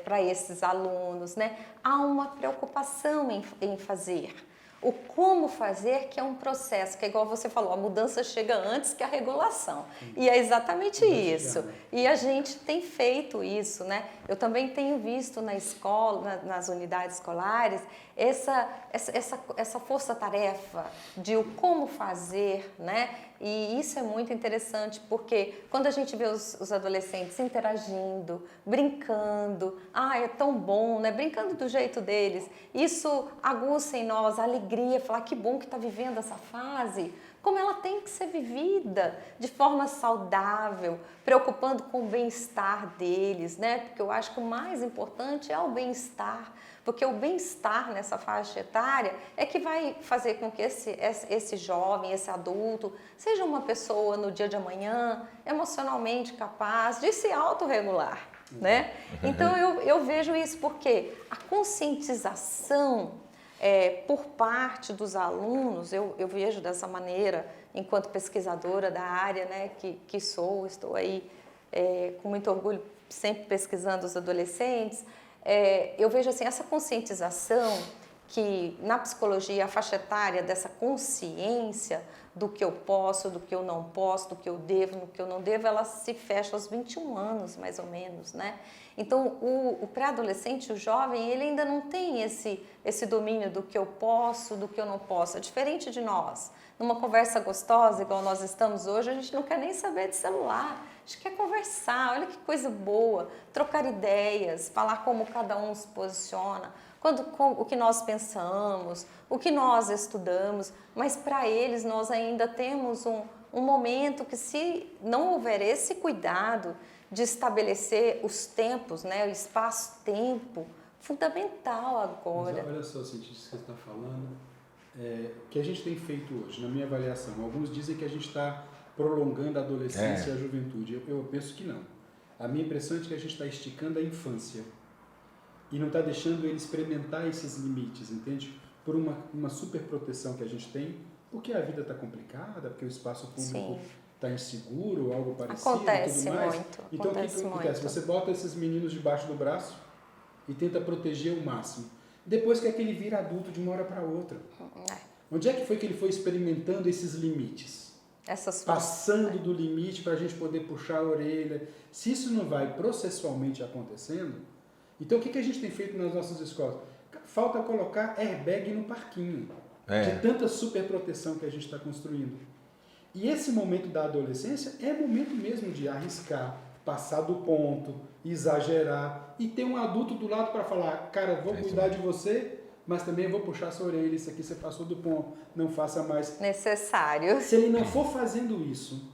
para esses alunos, né? Há uma preocupação em fazer. O como fazer, que é um processo, que é igual você falou, a mudança chega antes que a regulação. E é exatamente isso. E a gente tem feito isso, né? Eu também tenho visto na escola, nas unidades escolares, essa força-tarefa de o como fazer, né? E isso é muito interessante, porque quando a gente vê os adolescentes interagindo, brincando, é tão bom, né? Brincando do jeito deles, isso aguça em nós a alegria, falar que bom que está vivendo essa fase, como ela tem que ser vivida, de forma saudável, preocupando com o bem-estar deles, né? Porque eu acho que o mais importante é o bem-estar, porque o bem-estar nessa faixa etária é que vai fazer com que esse jovem, esse adulto, seja uma pessoa no dia de amanhã emocionalmente capaz de se autorregular, né? Então eu vejo isso porque a conscientização por parte dos alunos, eu vejo dessa maneira, enquanto pesquisadora da área, né, que estou aí com muito orgulho sempre pesquisando os adolescentes, eu vejo assim, essa conscientização que na psicologia a faixa etária dessa consciência do que eu posso, do que eu não posso, do que eu devo, do que eu não devo, ela se fecha aos 21 anos, mais ou menos, né? Então, o pré-adolescente, o jovem, ele ainda não tem esse domínio do que eu posso, do que eu não posso. É diferente de nós. Numa conversa gostosa, igual nós estamos hoje, a gente não quer nem saber de celular. A gente quer conversar, olha que coisa boa, trocar ideias, falar como cada um se posiciona, o que nós pensamos, o que nós estudamos, mas para eles nós ainda temos um momento que, se não houver esse cuidado de estabelecer os tempos, né, o espaço-tempo, fundamental agora. Mas olha só, cientista, que você está falando, o que a gente tem feito hoje, na minha avaliação, alguns dizem que a gente está prolongando a adolescência e a juventude. Eu penso que não. A minha impressão é que a gente está esticando a infância e não está deixando ele experimentar esses limites, entende? Por uma super proteção que a gente tem, porque a vida está complicada, porque o espaço público está inseguro, algo parecido. Acontece tudo mais. muito. Então o que acontece? Você bota esses meninos debaixo do braço e tenta proteger o máximo. Depois que ele vira adulto de uma hora para outra. Onde é que foi que ele foi experimentando esses limites? Passando do limite para a gente poder puxar a orelha. Se isso não vai processualmente acontecendo, então o que a gente tem feito nas nossas escolas? Falta colocar airbag no parquinho, de tanta superproteção que a gente está construindo. E esse momento da adolescência é momento mesmo de arriscar, passar do ponto, exagerar e ter um adulto do lado para falar, cara, vou cuidar de você, mas também vou puxar sua orelha, isso aqui você passou do ponto, não faça mais. Necessário. Se ele não for fazendo isso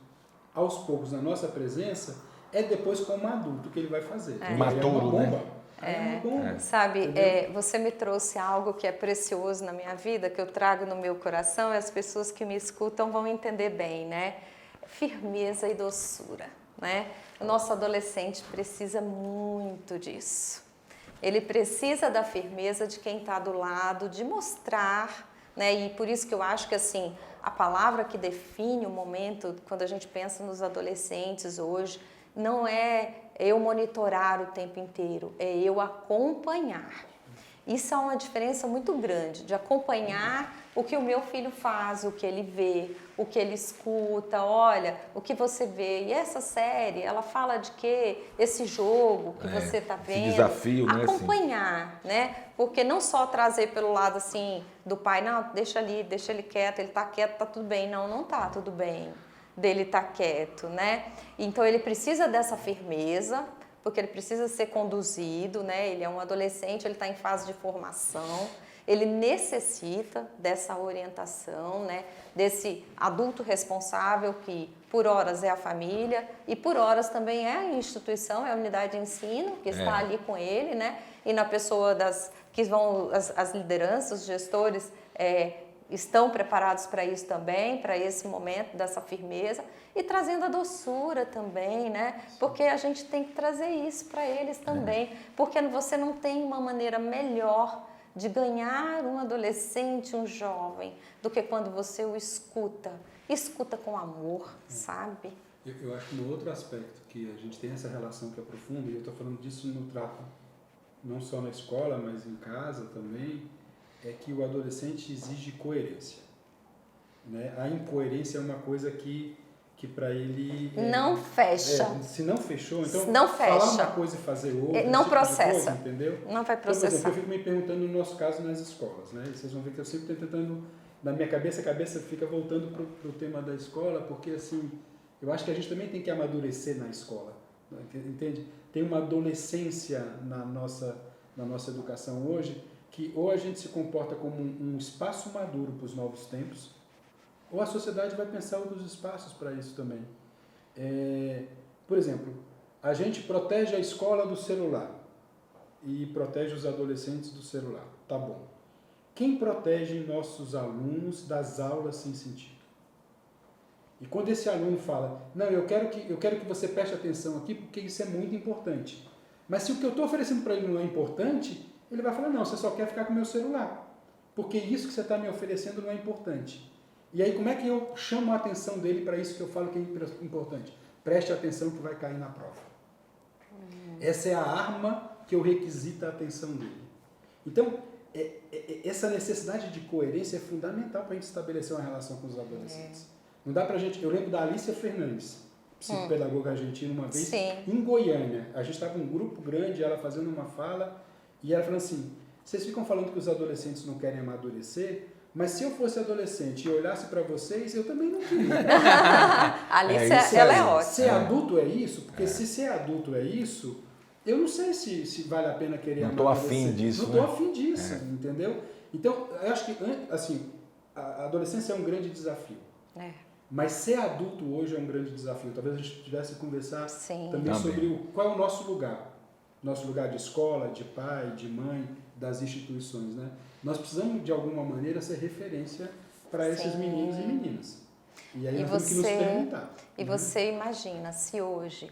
aos poucos na nossa presença, é depois como adulto que ele vai fazer. Maturo, né? Sabe, você me trouxe algo que é precioso na minha vida, que eu trago no meu coração, e as pessoas que me escutam vão entender bem, né? Firmeza e doçura, né? O nosso adolescente precisa muito disso. Ele precisa da firmeza de quem está do lado, de mostrar, né? E por isso que eu acho que, assim, a palavra que define o momento, quando a gente pensa nos adolescentes hoje, não é eu monitorar o tempo inteiro, é eu acompanhar. Isso é uma diferença muito grande, de acompanhar o que o meu filho faz, o que ele vê, o que ele escuta, olha, o que você vê. E essa série, ela fala de quê? Esse jogo que você está vendo. Esse desafio, né? Acompanhar, né? Porque não só trazer pelo lado, assim, do pai, não, deixa ele quieto, ele está quieto, tá tudo bem. Não, não tá tudo bem dele estar quieto, né? Então ele precisa dessa firmeza, porque ele precisa ser conduzido, né? Ele é um adolescente, ele está em fase de formação, ele necessita dessa orientação, né? Desse adulto responsável que por horas é a família e por horas também é a instituição, é a unidade de ensino que está ali com ele, né? E na pessoa que vão as lideranças, os gestores, estão preparados para isso também, para esse momento dessa firmeza e trazendo a doçura também, né? Porque a gente tem que trazer isso para eles também, porque você não tem uma maneira melhor de ganhar um adolescente, um jovem, do que quando você o escuta com amor, sabe? Eu acho que um outro aspecto que a gente tem essa relação que é profunda, e eu estou falando disso no trato, não só na escola, mas em casa também, é que o adolescente exige coerência, né? A incoerência é uma coisa que para ele não fecha. Se não fechou, então não fecha. Falar uma coisa e fazer outra, não processa, coisa, entendeu? Não vai processar. Então, por exemplo, eu fico me perguntando no nosso caso nas escolas, né? E vocês vão ver que eu sempre estou tentando, na minha cabeça, a cabeça fica voltando pro tema da escola, porque assim, eu acho que a gente também tem que amadurecer na escola, entende? Tem uma adolescência na nossa educação hoje, que ou a gente se comporta como um espaço maduro para os novos tempos, ou a sociedade vai pensar outros espaços para isso também. Por exemplo, a gente protege a escola do celular e protege os adolescentes do celular. Tá bom. Quem protege nossos alunos das aulas sem sentido? E quando esse aluno fala, não, eu quero que você preste atenção aqui porque isso é muito importante. Mas se o que eu estou oferecendo para ele não é importante, ele vai falar, não, você só quer ficar com o meu celular, porque isso que você está me oferecendo não é importante. E aí como é que eu chamo a atenção dele para isso que eu falo que é importante? Preste atenção que vai cair na prova. Essa é a arma que eu requisito a atenção dele. Então, essa necessidade de coerência é fundamental para a gente estabelecer uma relação com os adolescentes. Não dá pra gente... Eu lembro da Alicia Fernandes, psicopedagoga argentina, uma vez, em Goiânia. A gente estava um grupo grande, ela fazendo uma fala, e ela falando assim, vocês ficam falando que os adolescentes não querem amadurecer, mas se eu fosse adolescente e olhasse para vocês, eu também não queria. A Alicia, ela é ótima. Ser adulto é isso? Porque se ser adulto é isso, eu não sei se vale a pena querer amadurecer. Não estou afim disso. Não estou afim disso, entendeu? Então, eu acho que, assim, a adolescência é um grande desafio. Mas ser adulto hoje é um grande desafio. Talvez a gente tivesse que conversar também sobre qual é o nosso lugar. Nosso lugar de escola, de pai, de mãe, das instituições, né? Nós precisamos, de alguma maneira, ser referência para esses meninos e meninas. E aí nós temos que nos perguntar. E você imagina, se hoje,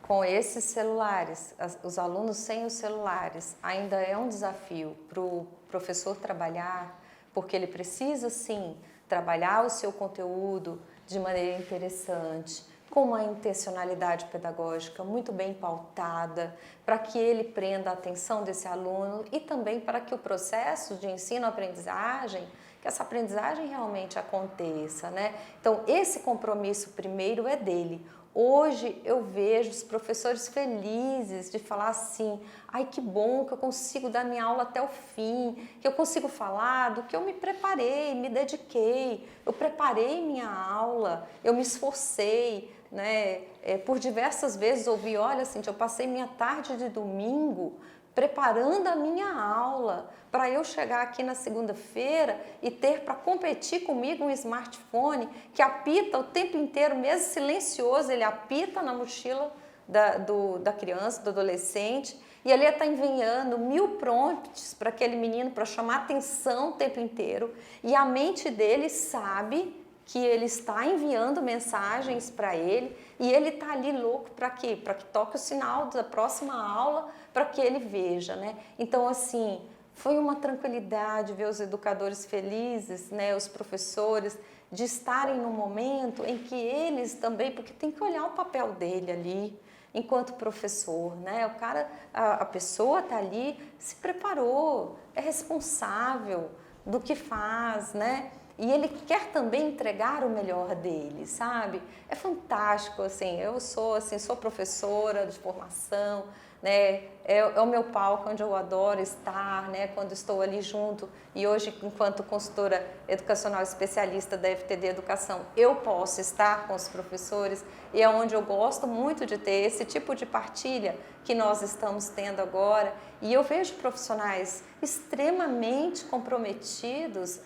com esses celulares, os alunos sem os celulares, ainda é um desafio para o professor trabalhar, porque ele precisa, sim, trabalhar o seu conteúdo de maneira interessante, com uma intencionalidade pedagógica muito bem pautada, para que ele prenda a atenção desse aluno e também para que o processo de ensino-aprendizagem, que essa aprendizagem realmente aconteça, né? Então, esse compromisso primeiro é dele. Hoje eu vejo os professores felizes de falar assim, ai que bom que eu consigo dar minha aula até o fim, que eu consigo falar do que eu me preparei, me dediquei, eu preparei minha aula, eu me esforcei, né? Por diversas vezes ouvi, olha Cíntia, eu passei minha tarde de domingo preparando a minha aula para eu chegar aqui na segunda-feira e ter para competir comigo um smartphone que apita o tempo inteiro, mesmo silencioso, ele apita na mochila da criança, do adolescente, e ali está enviando 1000 prompts para aquele menino para chamar atenção o tempo inteiro, e a mente dele sabe que ele está enviando mensagens para ele e ele está ali louco para quê? Para que toque o sinal da próxima aula, para que ele veja, né? Então, assim, foi uma tranquilidade ver os educadores felizes, né? Os professores, de estarem no momento em que eles também, porque tem que olhar o papel dele ali, enquanto professor, né? O cara, a pessoa está ali, se preparou, é responsável do que faz, né? E ele quer também entregar o melhor dele, sabe? É fantástico, assim, eu sou professora de formação, né? É o meu palco onde eu adoro estar, né? Quando estou ali junto. E hoje, enquanto consultora educacional especialista da FTD Educação, eu posso estar com os professores e é onde eu gosto muito de ter esse tipo de partilha que nós estamos tendo agora. E eu vejo profissionais extremamente comprometidos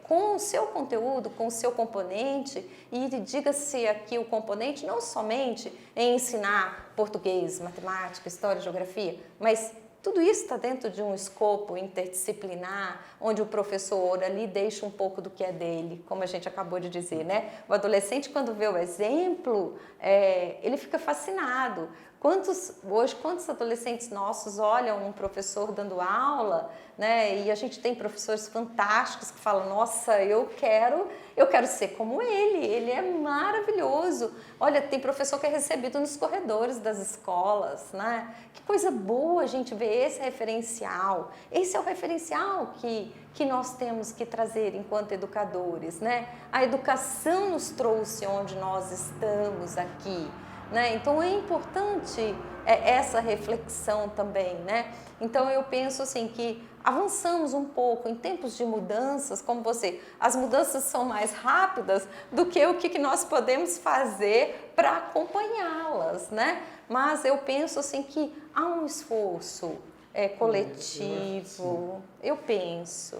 com o seu conteúdo, com o seu componente, e diga-se aqui o componente não somente em ensinar português, matemática, história, geografia, mas tudo isso está dentro de um escopo interdisciplinar, onde o professor ali deixa um pouco do que é dele, como a gente acabou de dizer, né? O adolescente, quando vê o exemplo, ele fica fascinado. Quantos adolescentes nossos olham um professor dando aula, né? E a gente tem professores fantásticos que falam, nossa, eu quero ser como ele é maravilhoso. Olha, tem professor que é recebido nos corredores das escolas, né? Que coisa boa a gente ver esse referencial. Esse é o referencial que nós temos que trazer enquanto educadores, né? A educação nos trouxe onde nós estamos aqui, né? Então é importante essa reflexão também, né? Então eu penso assim que avançamos um pouco em tempos de mudanças, como as mudanças são mais rápidas do que o que nós podemos fazer para acompanhá-las, né? Mas eu penso assim que há um esforço coletivo, eu penso.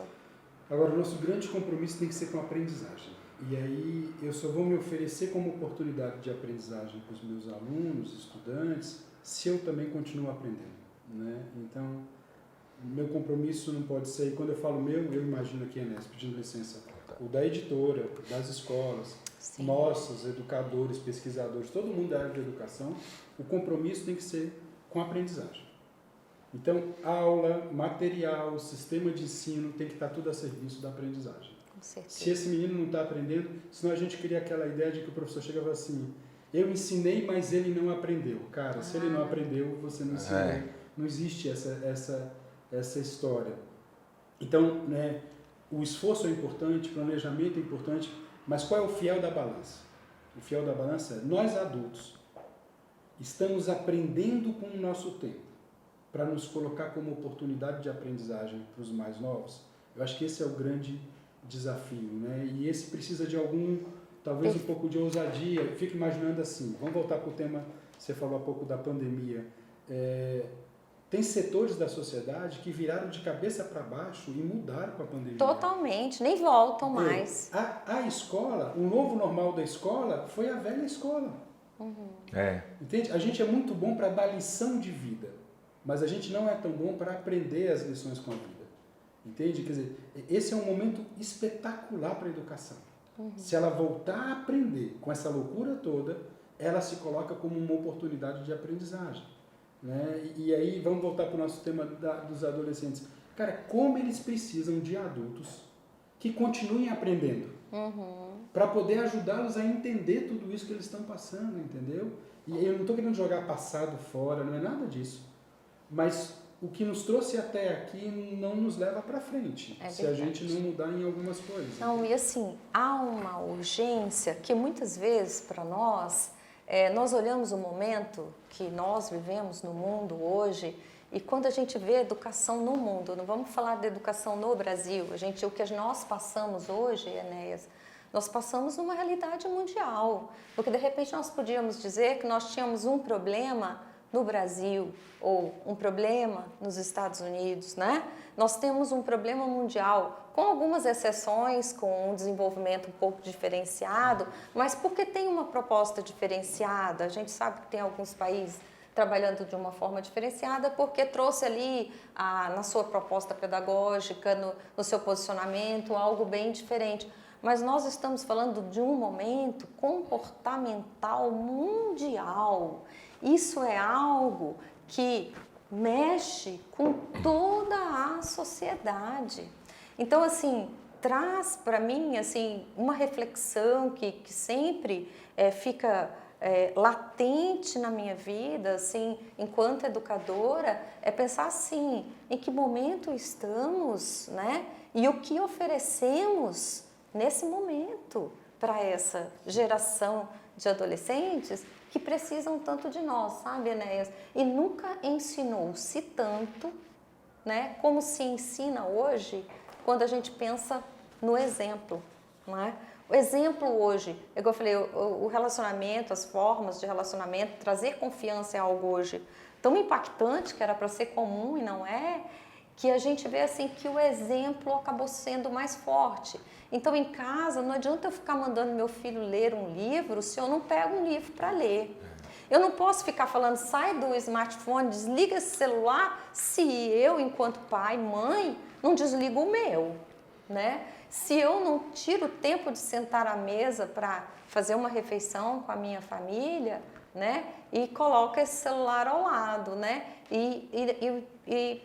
Agora, o nosso grande compromisso tem que ser com a aprendizagem. E aí eu só vou me oferecer como oportunidade de aprendizagem para os meus alunos, estudantes, se eu também continuo aprendendo, né? Então, meu compromisso não pode ser, e quando eu falo meu, eu imagino aqui, Enes, pedindo licença, o da editora, das escolas, Sim. nossos educadores, pesquisadores, todo mundo da área de educação, o compromisso tem que ser com a aprendizagem. Então, aula, material, sistema de ensino tem que estar tudo a serviço da aprendizagem. Se esse menino não está aprendendo, senão a gente cria aquela ideia de que o professor chega e fala assim, eu ensinei, mas ele não aprendeu. Cara, se ele não aprendeu, você não ensinou. Não existe essa história. Então, né, o esforço é importante, o planejamento é importante, mas qual é o fiel da balança? O fiel da balança é nós adultos estamos aprendendo com o nosso tempo para nos colocar como oportunidade de aprendizagem para os mais novos. Eu acho que esse é o grande desafio, né? E esse precisa de talvez um pouco de ousadia. Eu fico imaginando assim, vamos voltar para o tema, você falou há pouco da pandemia. Tem setores da sociedade que viraram de cabeça para baixo e mudaram com a pandemia. Totalmente, nem voltam mais. A escola, o novo normal da escola foi a velha escola. Entende? A gente é muito bom para dar lição de vida, mas a gente não é tão bom para aprender as lições com a vida. Entende? Quer dizer, esse é um momento espetacular para a educação. Se ela voltar a aprender com essa loucura toda, ela se coloca como uma oportunidade de aprendizagem. Né? E aí vamos voltar para o nosso tema dos adolescentes. Cara, como eles precisam de adultos que continuem aprendendo para poder ajudá-los a entender tudo isso que eles estão passando, entendeu? E eu não estou querendo jogar passado fora, não é nada disso. Mas o que nos trouxe até aqui não nos leva para frente, se a gente não mudar em algumas coisas. Não, e assim, há uma urgência que muitas vezes para nós, nós olhamos o momento que nós vivemos no mundo hoje e quando a gente vê a educação no mundo, não vamos falar de educação no Brasil, o que nós passamos hoje, Enéas, nós passamos numa realidade mundial, porque de repente nós podíamos dizer que nós tínhamos um problema no Brasil ou um problema nos Estados Unidos, né? Nós temos um problema mundial, com algumas exceções, com um desenvolvimento um pouco diferenciado, mas porque tem uma proposta diferenciada, a gente sabe que tem alguns países trabalhando de uma forma diferenciada, porque trouxe ali, na sua proposta pedagógica, no seu posicionamento, algo bem diferente. Mas nós estamos falando de um momento comportamental mundial. Isso é algo que mexe com toda a sociedade. Então, assim, traz para mim assim, uma reflexão que sempre fica latente na minha vida, assim, enquanto educadora, é pensar assim, em que momento estamos, né? E o que oferecemos nesse momento para essa geração de adolescentes que precisam tanto de nós, sabe, Enéas? E nunca ensinou-se tanto, né, como se ensina hoje quando a gente pensa no exemplo, não é? O exemplo hoje, igual eu falei, o relacionamento, as formas de relacionamento, trazer confiança é algo hoje tão impactante que era para ser comum e não é, que a gente vê assim que o exemplo acabou sendo mais forte. Então, em casa, não adianta eu ficar mandando meu filho ler um livro se eu não pego um livro para ler. Eu não posso ficar falando, sai do smartphone, desliga esse celular, se eu, enquanto pai, mãe, não desligo o meu, né? Se eu não tiro o tempo de sentar à mesa para fazer uma refeição com a minha família, né? E coloco esse celular ao lado, né? E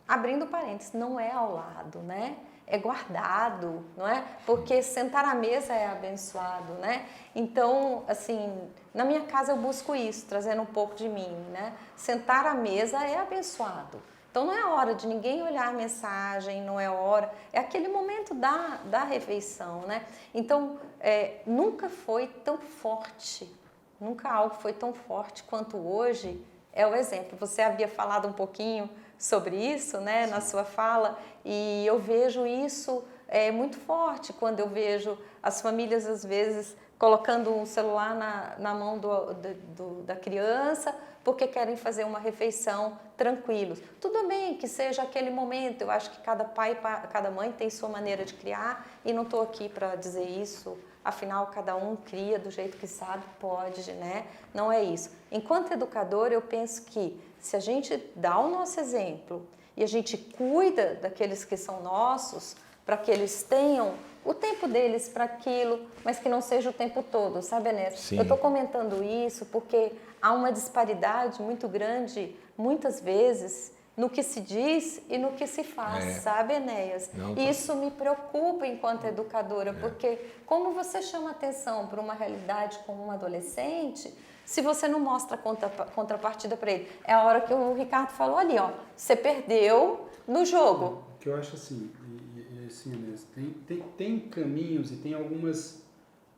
abrindo parênteses, não é ao lado, né? É guardado, não é? Porque sentar à mesa é abençoado, né? Então, assim, na minha casa eu busco isso, trazendo um pouco de mim, né? Sentar à mesa é abençoado. Então, não é hora de ninguém olhar a mensagem, não é hora, é aquele momento da refeição, né? Então, nunca foi tão forte, nunca algo foi tão forte quanto hoje é o exemplo. Você havia falado um pouquinho sobre isso, né, na sua fala, e eu vejo isso muito forte quando eu vejo as famílias, às vezes, colocando um celular na mão da criança porque querem fazer uma refeição tranquilos. Tudo bem que seja aquele momento, eu acho que cada pai, cada mãe tem sua maneira de criar e não estou aqui para dizer isso, afinal cada um cria do jeito que sabe, pode, né? Não é isso. Enquanto educadora, eu penso que se a gente dá o nosso exemplo e a gente cuida daqueles que são nossos, para que eles tenham o tempo deles para aquilo, mas que não seja o tempo todo, sabe, Enéas? Eu estou comentando isso porque há uma disparidade muito grande, muitas vezes, no que se diz e no que se faz, sabe, Enéas? E isso me preocupa enquanto educadora, porque como você chama atenção para uma realidade com um adolescente, se você não mostra contrapartida para ele? É a hora que o Ricardo falou ali, ó, você perdeu no jogo. que eu acho assim, assim tem caminhos e tem algumas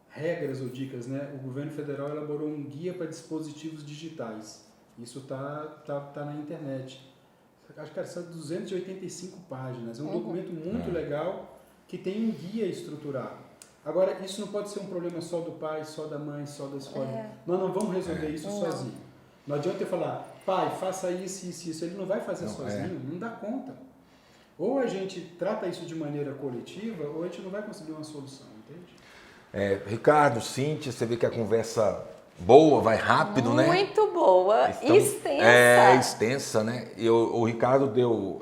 regras ou dicas, né? O governo federal elaborou um guia para dispositivos digitais. Isso tá na internet. Acho que são 285 páginas. É um documento muito legal que tem um guia estruturado. Agora, isso não pode ser um problema só do pai, só da mãe, só da escola. Nós não vamos resolver isso sozinho. Não adianta eu falar, pai, faça isso, isso, isso. Ele não vai fazer sozinho, não dá conta. Ou a gente trata isso de maneira coletiva, ou a gente não vai conseguir uma solução, entende? Ricardo, Cíntia, você vê que a conversa boa, vai rápido, né? Muito boa, extensa. Extensa, né? O Ricardo deu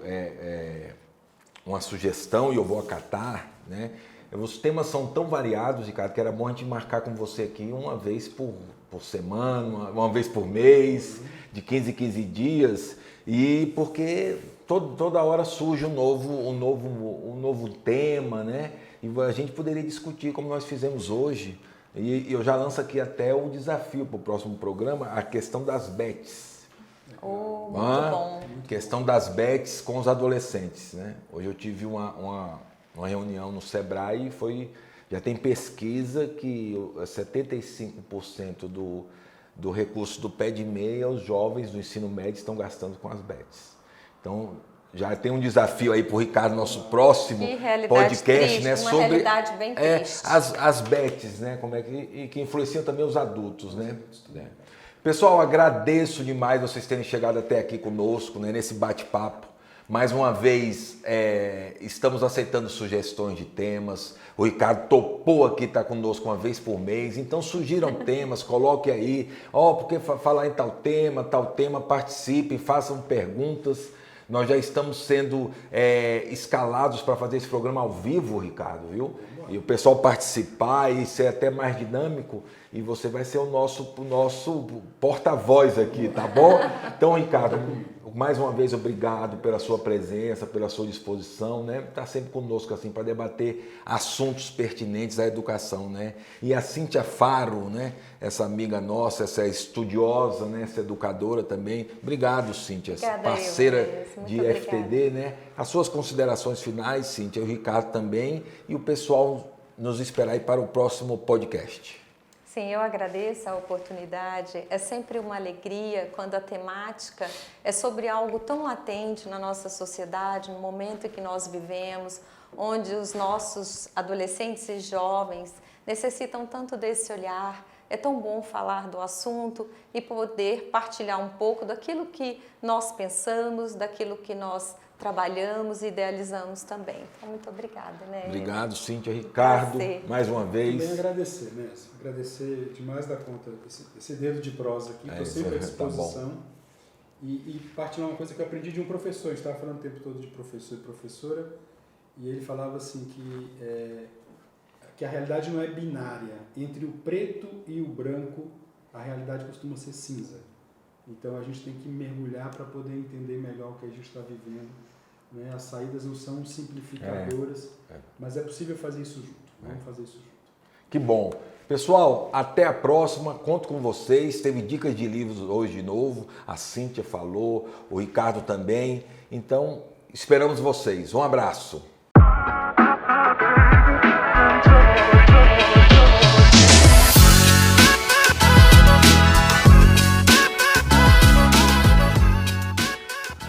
uma sugestão e eu vou acatar, né? Os temas são tão variados, Ricardo, que era bom a gente marcar com você aqui uma vez por semana, uma vez por mês, de 15 em 15 dias, e porque toda hora surge um novo tema, né? E a gente poderia discutir como nós fizemos hoje. E eu já lanço aqui até o desafio para o próximo programa, a questão das bets. Muito bom. Questão das bets com os adolescentes, né? Hoje eu tive uma reunião no Sebrae e já tem pesquisa que 75% do recurso do pé de meia os jovens do ensino médio estão gastando com as bets. Então, já tem um desafio aí para o Ricardo, nosso próximo podcast, triste, né? Uma realidade bem triste. As bets, né? Como é que influenciam também os adultos, né? Pessoal, agradeço demais vocês terem chegado até aqui conosco, né? Nesse bate-papo. Mais uma vez, estamos aceitando sugestões de temas. O Ricardo topou aqui estar conosco uma vez por mês. Então, sugiram temas, coloque aí. Porque falar em tal tema, participem, façam perguntas. Nós já estamos sendo escalados para fazer esse programa ao vivo, Ricardo, viu? E o pessoal participar e ser até mais dinâmico. E você vai ser o nosso porta-voz aqui, tá bom? Então, Ricardo, mais uma vez, obrigado pela sua presença, pela sua disposição, né? Tá sempre conosco assim para debater assuntos pertinentes à educação, né? E a Cíntia Faro, né? Essa amiga nossa, essa estudiosa, né? Essa educadora também. Obrigado, Cíntia, parceira de FTD, né? As suas considerações finais, Cíntia, o Ricardo também e o pessoal nos esperar aí para o próximo podcast. Sim, eu agradeço a oportunidade. É sempre uma alegria quando a temática é sobre algo tão latente na nossa sociedade, no momento em que nós vivemos, onde os nossos adolescentes e jovens necessitam tanto desse olhar. É tão bom falar do assunto e poder partilhar um pouco daquilo que nós pensamos, daquilo que nós trabalhamos e idealizamos também. Então, muito obrigada, né? Obrigado, Cíntia, Ricardo, mais uma vez. Também agradecer mesmo, agradecer demais da conta esse dedo de prosa aqui, estou sempre à disposição. Tá e partilhar uma coisa que eu aprendi de um professor, a gente estava falando o tempo todo de professor e professora, e ele falava assim que a realidade não é binária, entre o preto e o branco, a realidade costuma ser cinza. Então a gente tem que mergulhar para poder entender melhor o que a gente está vivendo. Né? As saídas não são simplificadoras, mas é possível fazer isso junto. Vamos fazer isso junto. Que bom. Pessoal, até a próxima. Conto com vocês. Teve dicas de livros hoje de novo. A Cíntia falou, o Ricardo também. Então, esperamos vocês. Um abraço.